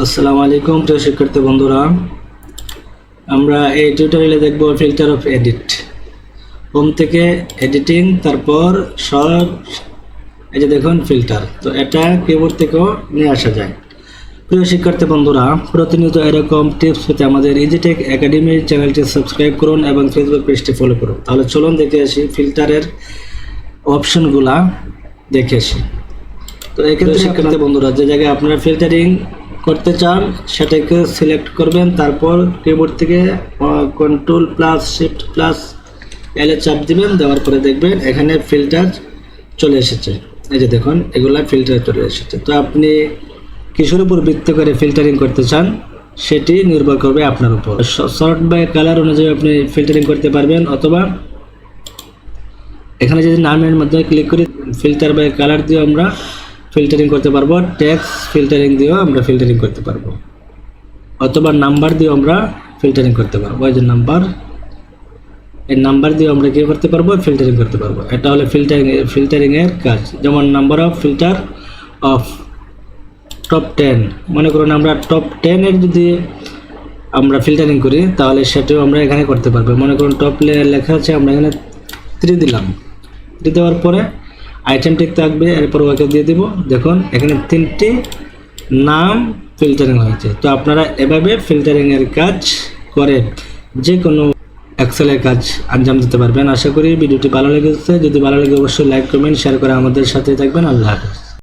আসসালামু আলাইকুম প্রিয় শিক্ষার্থী বন্ধুরা, আমরা এই টিউটোরিয়ালে দেখব ফিল্টার অফ এডিট। হোম থেকে এডিটিং, তারপর সব এই যে দেখুন ফিল্টার। তো এটা কিবোর্ড থেকেও নিয়ে আসা যায়। প্রিয় শিক্ষার্থী বন্ধুরা, প্রতিনিয়ত এরকম টিপস পেতে আমাদের ইজিটেক একাডেমি চ্যানেলটি সাবস্ক্রাইব করুন এবং ফেসবুক পেজটি ফলো করুন। তাহলে চলুন দেখে আসি ফিল্টারের অপশনগুলা দেখে আসি। তো এক্ষেত্রে শিক্ষার্থী বন্ধুরা, যে জায়গায় আপনারা ফিল্টারিং করতে চান সেটাকে সিলেক্ট করবেন, তারপর কিবোর্ড থেকে control plus shift plus L এ চাপ দিবেন। দেওয়ার পরে দেখবেন এখানে ফিল্টার চলে এসেছে। এই যে দেখুন এগুলা ফিল্টার চলে এসেছে। তো আপনি কিসের উপর ভিত্তি করে ফিল্টারিং করতে চান সেটি নির্ভর করবে আপনার উপর। সর্ট বাই কালার অনুযায়ী আপনি ফিল্টারিং করতে পারবেন, অথবা এখানে যদি নামের মধ্যে ক্লিক করি ফিল্টার বাই কালার দিয়ে আমরা ফিল্টারিং করতে পারবো, টেক্সট ফিল্টারিং দিয়েও আমরা ফিল্টারিং করতে পারবো, অথবা নাম্বার দিয়েও আমরা ফিল্টারিং করতে পারবো। এই যে নাম্বার, এই নাম্বার দিয়ে আমরা কি করতে পারবো, ফিল্টারিং করতে পারবো। এটা হলো ফিল্টারিং এর কাজ। যেমন number of filter of top 10, মনে করুন আমরা টপ 10 এর যদি আমরা ফিল্টারিং করি তাহলে সেটাও আমরা এখানে করতে পারবো। মনে করুন টপ লেখা আছে, আমরা এখানে 3 দিলাম। 3 দেওয়ার পরে আইটেম টিক থাকবে, এরপর ওকে দিয়ে দিব। দেখুন এখানে 3টি নাম ফিল্টারিং হয়েছে। তো আপনারা এভাবে ফিল্টারিং এর কাজ করে যে কোনো এক্সেলের কাজ আঞ্জাম দিতে পারবেন। আশা করি ভিডিওটি ভালো লেগেছে। যদি ভালো লাগে অবশ্যই লাইক কমেন্ট শেয়ার করে আমাদের সাথে থাকবেন। আল্লাহ হাফেজ।